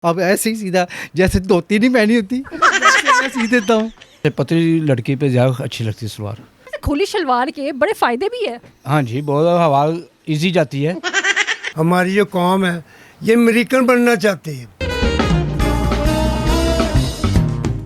अब ऐसे ही सीधा जैसे धोती नहीं पहनी होती वैसे मैं सी देता हूँ। पतली लड़की पे ज़्यादा अच्छी लगती है सलवार। खुली शलवार के बड़े फायदे भी है। हाँ जी, बहुत हवा इजी जाती है। हमारी जो कौम है ये अमेरिकन बनना चाहती है।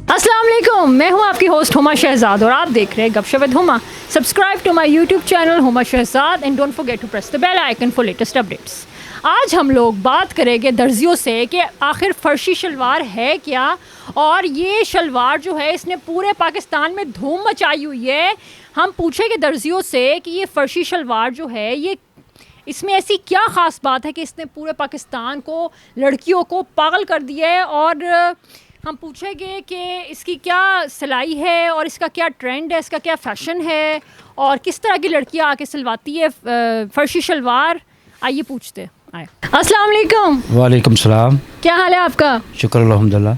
अस्सलाम वालेकुम, मैं हूं आपकी होस्ट हुमा शहजाद और आप देख रहे हैं गपशप with Huma. Subscribe to my YouTube channel Huma Shahzad and don't forget to press the bell icon for latest updates. आज हम लोग बात करेंगे दर्जियों से कि आखिर फ़र्शी शलवार है क्या, और ये शलवार जो है इसने पूरे पाकिस्तान में धूम मचाई हुई है। हम पूछेंगे दर्जियों से कि ये फ़र्शी शलवार जो है ये इसमें ऐसी क्या ख़ास बात है कि इसने पूरे पाकिस्तान को, लड़कियों को पागल कर दिया है। और हम पूछेंगे कि इसकी क्या सिलाई है और इसका क्या ट्रेंड है, इसका क्या फ़ैशन है और किस तरह की लड़कियां आके सिलवाती है फ़र्शी शलवार। आइए पूछते आए। अस्सलाम वालेकुम। वालेकुम सलाम। क्या हाल है आपका? शुक्र अल्हम्दुलिल्लाह।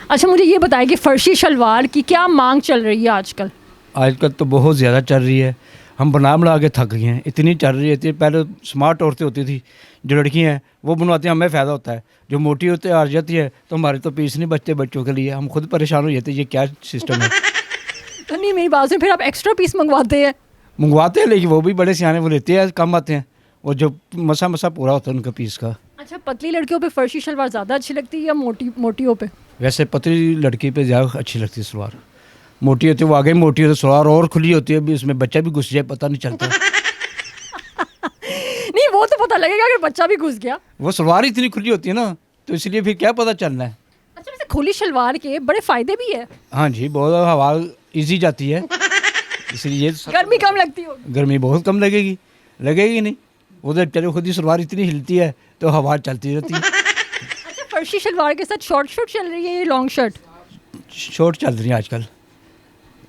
अच्छा, मुझे ये बताइए कि फ़र्शी शलवार की क्या मांग चल रही है आजकल? आजकल तो बहुत ज़्यादा चल रही है, हम बना के थक गए हैं। इतनी चल रही है, इतनी पहले स्मार्ट औरतें होती थी, जो लड़की हैं वो बनवाती हैं, हमें फ़ायदा होता है। जो मोटी होती है आ जाती है तो हमारे तो पीस नहीं बचते बच्चों के लिए, हम खुद परेशान हो जाते हैं। ये क्या सिस्टम है? तो नहीं, मेरी बात से फिर आप एक्स्ट्रा पीस मंगवाते हैं? मंगवाते हैं, लेकिन वो भी बड़े सियाने वो लेते हैं, कम आते हैं। और जो मसा पूरा होता है उनका पीस का। अच्छा, पतली लड़कियों पे फ़र्शी शलवार ज़्यादा अच्छी लगती है या मोटियों पे? वैसे पतली लड़की पे ज़्यादा अच्छी लगती है सलवार। मोटी होती है वो आगे मोटी होती है, सलवार और खुली होती है, अभी उसमें बच्चा भी घुस जाए पता नहीं चलता। नहीं, वो तो पता लगेगा अगर बच्चा भी घुस गया। वो सलवार इतनी खुली होती है ना, तो इसलिए फिर क्या पता चलना है। अच्छा, वैसे खुली शलवार के बड़े फायदे भी है। हाँ जी, बहुत हवा इजी जाती है, इसलिए गर्मी कम लगती होगी। गर्मी बहुत कम लगेगी नहीं। उधर चलो खुद ही सलवार इतनी हिलती है तो हवा चलती रहती है। अच्छा, फर्शी शलवार के साथ शॉर्ट शर्ट चल रही है या लॉन्ग शर्ट? शॉर्ट चल रही है आजकल।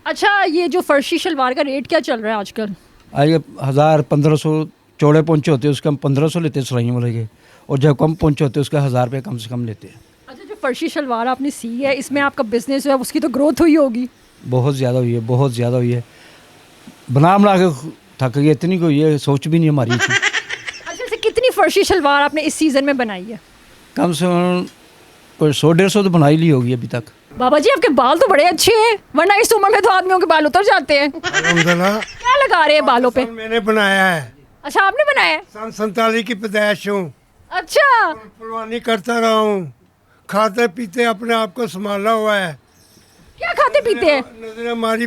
अच्छा, ये जो फर्शी शलवार का रेट क्या चल रहा है आजकल? आज 1000-1500 चौड़े पोंचे होते हैं, उसके हम 1500 लेते हैं सिलाइयों वाले के, और जब कम पोंचे होते हैं उसका 1000 रुपये कम से कम लेते हैं। अच्छा, जो फर्शी शलवार आपने सी है इसमें आपका बिजनेस जो है उसकी तो ग्रोथ हुई होगी। बहुत ज़्यादा हुई है, बहुत ज़्यादा हुई है। बना के थक गए, इतनी कोई ये सोच भी नहीं हमारी थी। अच्छा, वैसे कितनी फर्शी शलवार आपने इस सीज़न में बनाई है? कम से कम कोई 100-150 तो बना ही ली होगी अभी तक। बाबा जी, आपके बाल तो बड़े अच्छे हैं, वरना इस उम्र में तो आदमियों के बाल उतर जाते हैं। अल्हम्दुलिल्लाह। क्या लगा रहे हैं बालों पे? मैंने बनाया है। अच्छा, आपने बनाया है? सन 47 की पैदाइश हूँ। अच्छा, परवानी करता रहा हूँ, खाते पीते अपने आप को संभाला हुआ है। क्या खाते पीते हैं? नजरें हमारी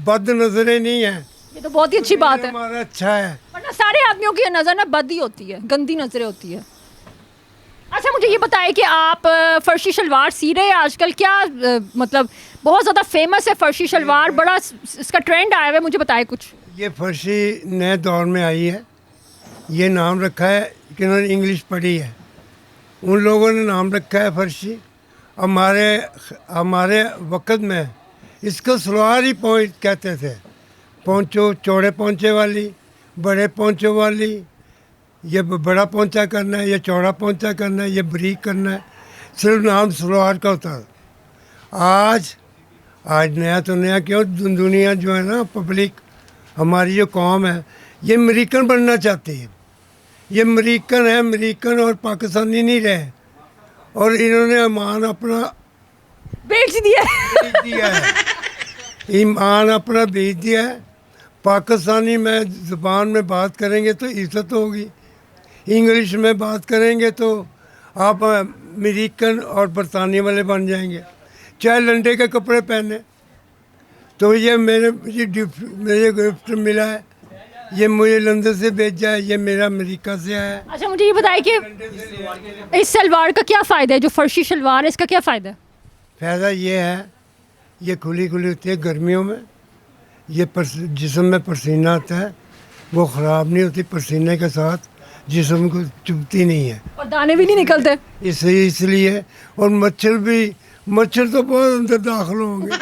बद नजरें नहीं है, ये तो बहुत ही अच्छी बात है, हमारा अच्छा है। वरना सारे आदमियों की नज़र ना बद ही होती है, गंदी नज़रें होती है। अच्छा, मुझे ये बताइए कि आप फर्शी शलवार सी रहे हैं आजकल, क्या मतलब बहुत ज़्यादा फेमस है फर्शी शलवार, बड़ा इसका ट्रेंड आया हुआ है, मुझे बताए कुछ। ये फर्शी नए दौर में आई है। ये नाम रखा है कि उन्होंने इंग्लिश पढ़ी है, उन लोगों ने नाम रखा है फर्शी। हमारे वक़्त में इसको सलवार ही कहते थे। पोंचो, चौड़े पोंचे वाली, बड़े पोंचों वाली, ये बड़ा पोंचा करना है, ये चौड़ा पोंचा करना है, ये बारीक करना है, सिर्फ नाम सलवार का होता है। आज नया तो नया क्यों, दुनिया जो है ना, पब्लिक, हमारी जो कौम है ये अमेरिकन बनना चाहती है। ये अमेरिकन है, अमेरिकन और पाकिस्तानी नहीं रहे, और इन्होंने ईमान अपना बेच दिया बेच दिया है। ईमान अपना बेच दिया है। पाकिस्तानी में ज़ुबान में बात करेंगे तो इज्जत होगी, इंग्लिश में बात करेंगे तो आप अमेरिकन और बरतानिया वाले बन जाएंगे, चाहे लंडे के कपड़े पहने। तो ये मुझे गिफ्ट मिला है, ये मुझे लंदन से भेजा है, ये मेरा अमेरिका से आया है। अच्छा, मुझे ये बताइए कि इस सलवार का क्या फ़ायदा है, जो फर्शी शलवार है इसका क्या फ़ायदा है? फ़ायदा ये है, ये खुली होती है गर्मियों में, ये जिस्म में पसीना आता है, वो ख़राब नहीं होती, पसीने के साथ जिस्म को चुभती नहीं है, और दाने भी नहीं निकलते। इसलिए। और मच्छर तो बहुत अंदर दाखिल होंगे,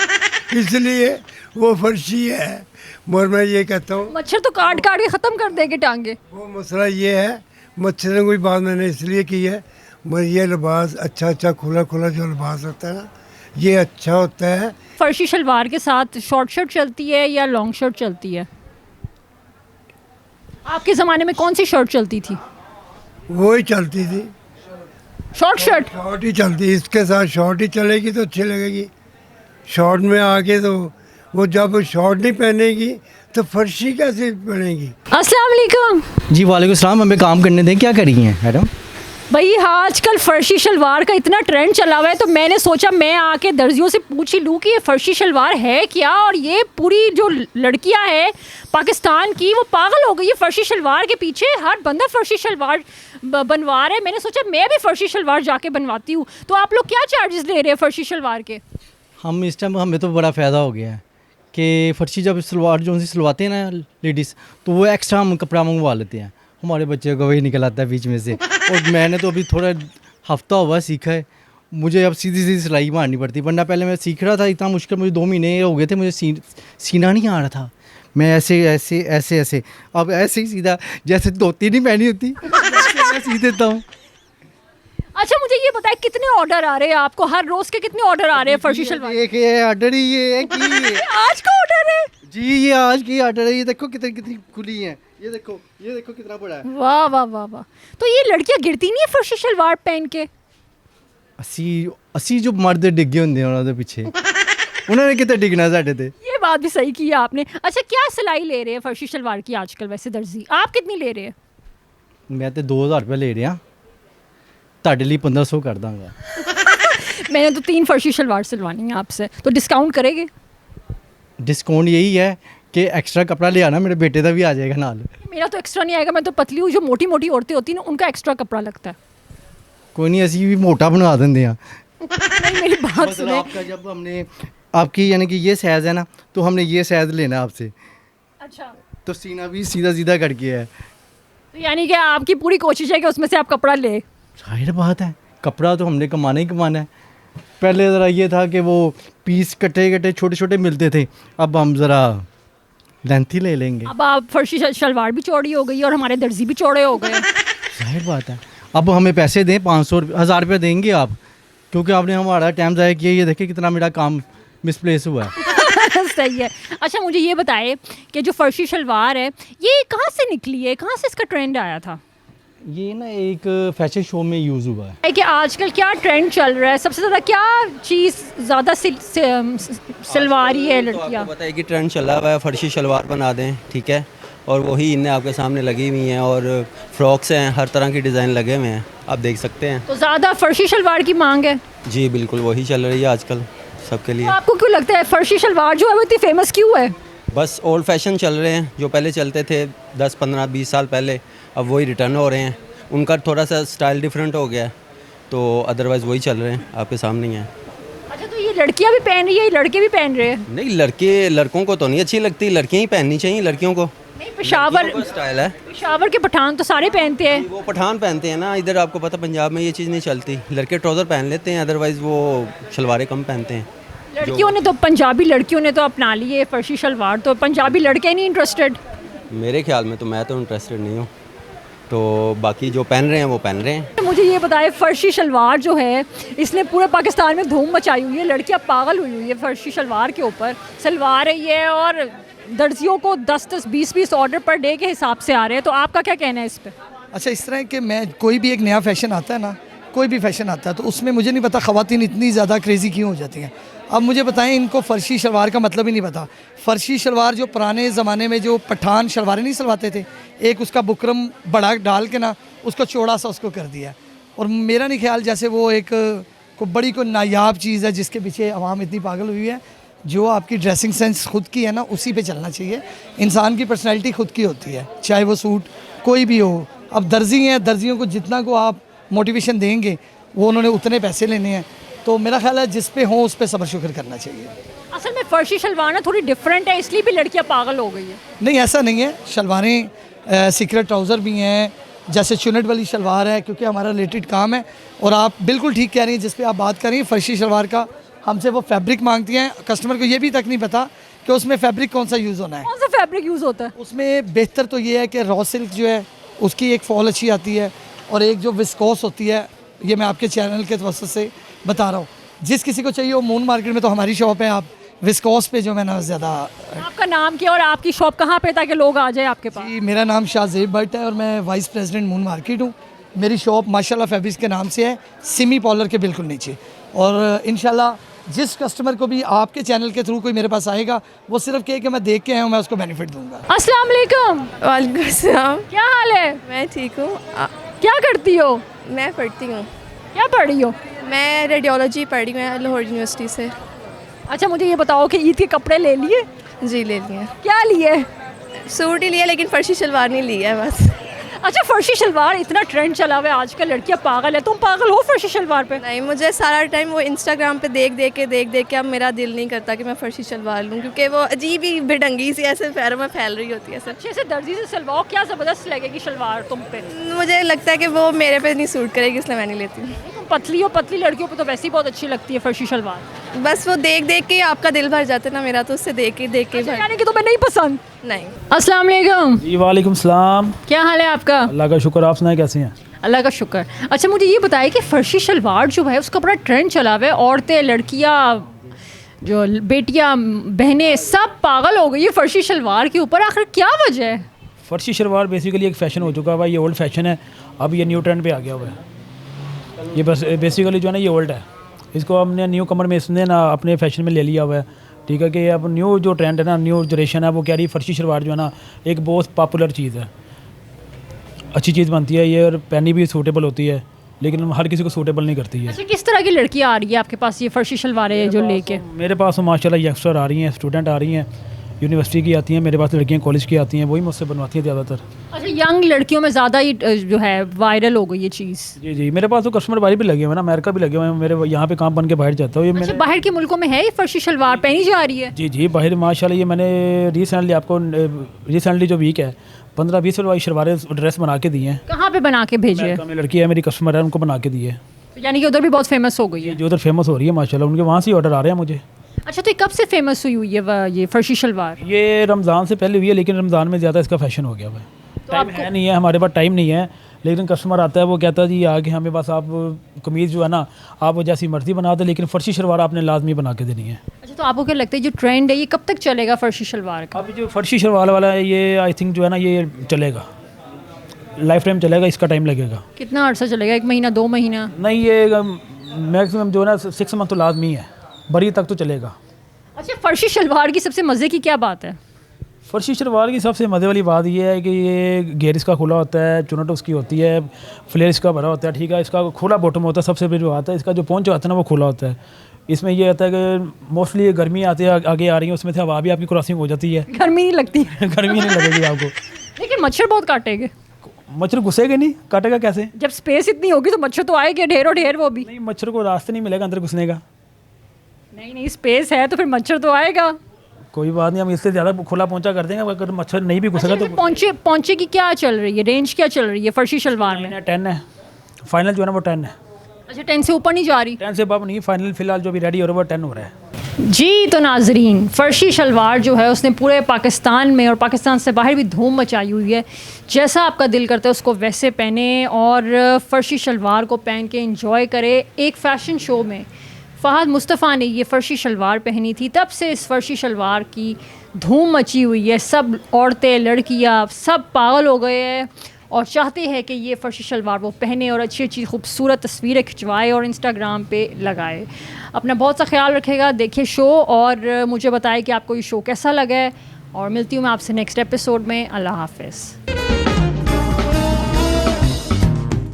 इसलिए वो फर्शी है। मगर मैं ये कहता हूँ, मच्छर तो काट के ख़त्म कर देंगे टांगे। वो मसला ये है, मच्छरों की बात मैंने इसलिए की है, मगर ये लिबास अच्छा खुला जो लिबास होता है ना, ये अच्छा होता है। फर्शी शलवार के साथ शॉर्ट शर्ट चलती है या लॉन्ग शर्ट चलती है? आपके ज़माने में कौन सी शर्ट चलती थी? वो ही चलती थी। Short shirt. शॉर्ट ही चलती है, इसके साथ शॉर्ट ही चलेगी तो अच्छी लगेगी। शॉर्ट में आके तो वो जब शॉर्ट नहीं पहनेगी तो फर्शी कैसे पहनेगी। अस्सलाम वालेकुम। जी वालेकुम सलाम। हमें काम करने दें, क्या करी हैं मैडम? भाई आजकल फर्शी शलवार का इतना ट्रेंड चला हुआ है, तो मैंने सोचा मैं आके दर्जियों से पूछ ही लूँ कि ये फर्शी शलवार है क्या। और ये पूरी जो लड़कियां हैं पाकिस्तान की वो पागल हो गई है फर्शी शलवार के पीछे। हर बंदा फर्शी शलवार बनवा रहा है। मैंने सोचा मैं भी फर्शी शलवार जाके बनवाती हूँ। तो आप लोग क्या चार्जेस ले रहे हैं फर्शी शलवार के? हम इस टाइम हमें तो बड़ा फ़ायदा हो गया है कि फर्शी जब सलवार जो सी सिलवाते हैं ना लेडीज़, तो वो एक्स्ट्रा हम कपड़ा मंगवा लेते हैं। हमारे बच्चे को वही निकल आता है बीच में से। और मैंने तो अभी थोड़ा हफ्ता हुआ सीखा है, मुझे अब सीधी सीधी सिलाई मारनी पड़ती, वरना पहले मैं सीख रहा था इतना मुश्किल, मुझे 2 महीने हो गए थे, मुझे सीना नहीं आ रहा था। मैं ऐसे ऐसे ऐसे ऐसे अब ऐसे ही सीधा जैसे धोती नहीं पहनी होती मैं सी देता हूँ। अच्छा मुझे ये बताएं कितने ऑर्डर आ रहे हैं आपको? हर रोज के कितने ऑर्डर आ रहे हैं फर्शी शलवार? एक ये ऑर्डर ही ये है कि आज का ऑर्डर है जी, ये आज की ऑर्डर है। ये देखो कितनी कितनी खुली है, ये देखो कितना बड़ा है। वाह वाह वाह वाह। तो ये लड़कियां गिरती नहीं है फर्शी शलवार पहन के? ਅਸੀਂ ਜੋ ਮਰਦ ਡਿੱਗੇ ਹੁੰਦੇ ਆ ਉਹਨਾਂ ਦੇ ਪਿੱਛੇ ਉਹਨਾਂ ਨੇ ਕਿਤੇ ਡਿੱਗਣਾ ਸਾਡੇ ਤੇ। ये बात भी सही की है आपने। अच्छा क्या सिलाई ले रहे हैं फर्शी शलवार की आजकल वैसे दर्जी? आप कितनी ले रहे हैं? ਮੈਂ ਤੇ 2000 ਰੁਪਏ ਲੈ ਰਿਹਾ, ਤੁਹਾਡੇ ਲਈ 1500 ਕਰ ਦਾਂਗਾ। मैंने तो 3 फर्शी शलवार सिलवानी है आपसे, तो डिस्काउंट करेंगे? डिस्काउंट यही है कि एक्स्ट्रा कपड़ा ले आना, मेरे बेटे का भी आ जाएगा नाल। मेरा तो एक्स्ट्रा नहीं आएगा, मैं तो पतली हूँ। जो मोटी मोटी औरतें होती हैं ना उनका एक्स्ट्रा कपड़ा लगता है। कोई नहीं, ਅਸੀਂ ਵੀ ਮੋਟਾ ਬਣਾ ਦਿੰਦੇ ਆ। नहीं मेरी बात मतलब सुने। आपका जब हमने आपकी यानी कि ये साइज़ है ना, तो हमने ये साइज़ लेना आपसे, अच्छा तो सीना भी सीधा सीधा करके है। तो यानी कि आपकी पूरी कोशिश है कि उसमें से आप कपड़ा ले। जाहिर बात है, कपड़ा तो हमने कमाना ही कमाना है। पहले ज़रा ये था कि वो पीस कटे कटे छोटे छोटे मिलते थे, अब हम ज़रा लेंथी ले लेंगे। अब आप फर्शी शलवार भी चौड़ी हो गई और हमारे दर्जी भी चौड़े हो गए। जाहिर बात है, अब हमें पैसे दें 500 1000 रुपये देंगे आप, क्योंकि आपने हमारा टाइम ज़ाया किया। ये देखिए कितना मेरा काम मिसप्लेस हुआ है। सही है। अच्छा मुझे ये बताएं कि जो फर्शी शलवार है ये कहाँ से निकली है, कहाँ से इसका ट्रेंड आया था? ये ना एक फैशन शो में यूज़ हुआ है। है कि आजकल क्या ट्रेंड चल रहा है, सबसे ज़्यादा क्या चीज़ ज़्यादा सिलवा रही है तो लड़कियाँ? आपको पता है कि ट्रेंड चला हुआ है, फर्शी शलवार बना दें, ठीक है, और वही इन्हें आपके सामने लगी हुई हैं, और फ्रॉक्स हैं, हर तरह की डिज़ाइन लगे हुए हैं, आप देख सकते हैं। तो ज़्यादा फर्शी शलवार की मांग है। जी बिल्कुल, वही चल रही है आजकल सबके तो लिए। आपको क्यों लगता है फर्शी शलवार जो है वो इतनी फेमस क्यों है? बस ओल्ड फैशन चल रहे हैं, जो पहले चलते थे 10 15 20 साल पहले, अब वही रिटर्न हो रहे हैं। उनका थोड़ा सा स्टाइल डिफरेंट हो गया है, तो अदरवाइज़ वही चल रहे हैं, आपके सामने ही हैं। अच्छा तो ये लड़कियाँ भी पहन रही है, लड़के भी पहन रहे हैं? नहीं, लड़कों को तो नहीं अच्छी लगती, लड़कियाँ ही पहननी चाहिए लड़कियों को। नहीं पेशावर स्टाइल है, पेशावर के पठान तो सारे पहनते हैं। वो पठान पहनते हैं ना, इधर आपको पता पंजाब में ये चीज़ नहीं चलती, लड़के ट्राउज़र पहन लेते हैं, अदरवाइज़ वो शलवारें कम पहनते हैं। लड़कियों ने तो पंजाबी लड़कियों ने तो अपना ली है फर्शी शलवार, तो पंजाबी लड़के नहीं इंटरेस्टेड? मेरे ख्याल में तो मैं तो इंटरेस्टेड नहीं हूँ, तो बाकी जो पहन रहे हैं वो पहन रहे हैं। मुझे ये बताएं फर्शी शलवार जो है इसने पूरे पाकिस्तान में धूम मचाई हुई है, लड़कियां पागल हुई है फर्शी शलवार के ऊपर, सिलवा रही है और दर्जियों को 10-10 20-20 ऑर्डर पर डे के हिसाब से आ रहे हैं। तो आपका क्या कहना है इस पर? अच्छा इस तरह कि मैं कोई भी एक नया फ़ैशन आता है ना, कोई भी फ़ैशन आता है तो उसमें मुझे नहीं पता ख़वातीन इतनी ज़्यादा क्रेज़ी क्यों हो जाती हैं। अब मुझे बताएं, इनको फ़र्शी शलवार का मतलब ही नहीं पता। फ़र्शी शलवार जो पुराने ज़माने में जो पठान शलवारें नहीं सिलवाते थे, एक उसका बुकरम बड़ा डाल के ना उसको चौड़ा सा उसको कर दिया, और मेरा नहीं ख्याल जैसे वो एक को बड़ी कोई नायाब चीज़ है जिसके पीछे आवाम इतनी पागल हुई है। जो आपकी ड्रेसिंग सेंस खुद की है ना उसी पे चलना चाहिए। इंसान की पर्सनैलिटी खुद की होती है, चाहे वो सूट कोई भी हो। अब दर्जी हैं, दर्जियों को जितना को आप मोटिवेशन देंगे वो उन्होंने उतने पैसे लेने हैं। तो मेरा ख्याल है जिस पे हो उस पे सब्र शुक्र करना चाहिए। असल में फर्शी शलवार ना थोड़ी डिफरेंट है, इसलिए भी लड़कियां पागल हो गई है। नहीं ऐसा नहीं है, शलवारें सीक्रेट ट्राउज़र भी हैं, जैसे चुनट वाली शलवार है, क्योंकि हमारा रिलेटेड काम है। और आप बिल्कुल ठीक कह रही हैं, जिस पे आप बात कर रही हैं फ़र्शी शलवार का, हमसे वो फैब्रिक मांगती हैं। कस्टमर को ये भी तक नहीं पता कि उसमें फैब्रिक कौन सा यूज़ होना है। कौन सा फैब्रिक यूज़ होता है? उसमें बेहतर तो ये है कि रॉ सिल्क जो है उसकी एक फॉल अच्छी आती है, और एक जो विस्कोस होती है, ये मैं आपके चैनल के वजह से बता रहा हूँ। जिस किसी को चाहिए वो मून मार्केट में तो हमारी शॉप है, आप विस्कोस पे जो मैं ना ज़्यादा। आपका नाम क्या और आपकी शॉप कहाँ पे, ताकि लोग आ जाए आपके पास? जी मेरा नाम शाहजेब भट्ट है और मैं वाइस प्रेसिडेंट मून मार्केट हूँ। मेरी शॉप माशाल्लाह फैब्रिक्स के नाम से है, सिमी पॉलर के बिल्कुल नीचे। और इंशाल्लाह जिस कस्टमर को भी आपके चैनल के थ्रू कोई मेरे पास आएगा, वो सिर्फ कहे कि मैं देख के आया हूँ, मैं उसको बेनिफिट दूंगा। अस्सलाम वालेकुम। वालेकुम सलाम। क्या हाल है? मैं ठीक हूँ। क्या करती हो? मैं पढ़ती हूँ। क्या पढ़ रही हो? मैं रेडियोलॉजी पढ़ी हूँ लाहौर यूनिवर्सिटी से। अच्छा मुझे ये बताओ कि ईद के कपड़े ले लिए? जी ले लिए। क्या लिए? सूट ही लिया लेकिन फर्शी शलवार नहीं ली है बस। अच्छा फर्शी शलवार इतना ट्रेंड चला हुआ है आजकल, लड़कियां पागल है। तुम पागल हो फर्शी शलवार पे? नहीं, मुझे सारा टाइम वो इंस्टाग्राम पे देख के अब मेरा दिल नहीं करता कि मैं फर्शी शलवार लूँ, क्योंकि वो अजीब ही बेढंगी सी ऐसे पैरों में फैल रही होती है सर। अच्छे से दर्जी से सिलवाओ, क्या ज़बरदस्त लगेगी शलवार तुम पे। मुझे लगता है कि वो मेरे पे नहीं सूट करेगी, इसलिए मैं नहीं लेती हूँ। तुम पतली हो, पतली लड़कियों पे तो वैसे ही बहुत अच्छी लगती है फर्शी शलवार। बस वो देख के आपका दिल भर जाता है ना, मेरा तो उससे देख के अच्छा, भर। यानी कि तुम्हें नहीं पसंद? नहीं। अस्सलाम वालेकुम। जी वालेकुम सलाम। क्या हाल है आपका? अल्लाह का शुक्र, आप सुनाए कैसे हैं? अल्लाह का शुक्र। अच्छा मुझे ये बताइए कि फर्शी शलवार जो है उसका बड़ा ट्रेंड चला हुआ है, औरतें, लड़कियाँ, जो बेटियाँ, बहनें सब पागल हो गई है फर्शी शलवार के ऊपर। आखिर क्या वजह है? फ़र्शी शलवार बेसिकली एक फ़ैशन हो चुका है, ये ओल्ड फैशन है, अब ये न्यू ट्रेंड पे आ गया हुआ है। ये बस बेसिकली जो है ना ये ओल्ड है, इसको हमने न्यू कमर में इसने ना अपने फैशन में ले लिया हुआ है। ठीक है कि अब न्यू जो ट्रेंड है ना, न्यू जनरेशन है, वो कह रही है फर्शी शलवार जो है ना एक बहुत पॉपुलर चीज़ है, अच्छी चीज़ बनती है ये, और पहनी भी सूटेबल होती है, लेकिन हर किसी को सूटेबल नहीं करती है। अच्छा किस तरह की लड़कियाँ आ रही है आपके पास ये फर्शी शलवारें जो लेके? मेरे पास तो माशाल्लाह यंगस्टर आ रही हैं, स्टूडेंट आ रही हैं, यूनिवर्सिटी की आती हैं, मेरे पास लड़कियां कॉलेज की आती हैं, वही मुझसे बनवाती हैं ज़्यादातर। अच्छा यंग लड़कियों में ज़्यादा ही जो है वायरल हो गई ये चीज़। जी जी, मेरे पास तो कस्टमर बाहर भी लगे हुए हैं ना, अमेरिका भी लगे हुए हैं, मेरे यहाँ पे काम बन के बाहर जाता हूँ। ये अच्छा मैंने बाहर के मुल्कों में है ये फर्शी शलवार पहनी जा रही है? जी जी, बाहर माशाल्लाह ये मैंने रिसेंटली जो वीक है 15-20 वाली शलवारें ड्रेस बना के दिए हैं। कहाँ पे बना के भेजे है? अमेरिका में लड़की है मेरी कस्टमर है, उनको बना के दिए हैं। यानी कि उधर भी बहुत फेमस हो गई है। जो उधर फेमस हो रही है माशाल्लाह, उनके वहाँ से ऑर्डर आ रहे हैं मुझे। अच्छा तो ये कब से फेमस हुई है ये फर्शी शलवार? ये रमज़ान से पहले हुई है, लेकिन रमज़ान में ज़्यादा इसका फैशन हो गया हुआ है। टाइम है नहीं है, हमारे पास टाइम नहीं है, लेकिन कस्टमर आता है वो कहता है जी आगे हमें बस आप कमीज़ जो है ना आप वो जैसी मर्जी बना दे, लेकिन फर्शी शलवार आपने लाजमी बना के देनी है। अच्छा तो आपको क्या लगता है जो ट्रेंड है ये कब तक चलेगा फर्शी शलवार का? अभी जो फर्शी शलवार वाला है ये आई थिंक जो है ना ये चलेगा, लाइफ टाइम चलेगा, इसका टाइम लगेगा। कितना अर्सा चलेगा? 1 महीना 2 महीना? नहीं, ये मैक्सिमम जो है ना 6 मंथ तो लाजमी है, बरी तक तो चलेगा। अच्छा फर्शी शलवार की सबसे मज़े की क्या बात है? फर्शी शलवार की सबसे मज़े वाली बात ये है कि ये घेर इसका खुला होता है, चुनट उसकी होती है, फ्लेयर इसका भरा होता है। ठीक है, इसका खुला बॉटम होता है, सबसे बड़ी बात है इसका जो पोंच होता है ना वो खुला होता है। इसमें ये होता है कि मोस्टली गर्मी आते हैं आगे आ रही है, उसमें से हवा भी आपकी क्रॉसिंग हो जाती है। गर्मी नहीं लगती? गर्मी नहीं लगेगी आपको, लेकिन मच्छर बहुत काटेंगे। मच्छर घुसेगा नहीं, काटेगा कैसे? जब स्पेस इतनी होगी तो मच्छर तो आएंगे ढेरों ढेर। वो भी नहीं, मच्छर को रास्ते नहीं मिलेगा अंदर घुसने का। नहीं स्पेस है तो फिर मच्छर तो आएगा। कोई बात नहीं, हम इससे ज़्यादा खुला पहुंचा कर देंगे, अगर मच्छर नहीं भी घुसेगा तो। पहुंचे की क्या चल रही है, रेंज क्या चल रही है फर्शी शलवार में? 10 है फाइनल जो है ना वो 10 है। अच्छा 10 से ऊपर नहीं जा रही? 10 से अब नहीं, फाइनल फिलहाल जो भी रेडी हो रहा है वो 10 हो रहा है। जी तो नाजरीन फर्शी शलवार जो है उसने पूरे पाकिस्तान में और पाकिस्तान से बाहर भी धूम मचाई हुई है। जैसा आपका दिल करता है उसको वैसे पहने और फर्शी शलवार को पहन के इंजॉय करे। एक फ़ैशन शो में फ़हद मुस्तफ़ा ने ये फ़र्शी शलवार पहनी थी, तब से इस फ़र्शी शलवार की धूम मची हुई है। सब औरतें, लड़कियाँ सब पागल हो गए हैं और चाहते हैं कि ये फ़र्शी शलवार वो पहने और अच्छी अच्छी खूबसूरत तस्वीरें खिंचवाए और इंस्टाग्राम पे लगाए। अपना बहुत सा ख्याल रखेगा, देखिए शो और मुझे बताएं कि आपको ये शो कैसा लगा है और मिलती हूँ मैं आपसे नेक्स्ट एपिसोड में। अल्लाह हाफ़िज़।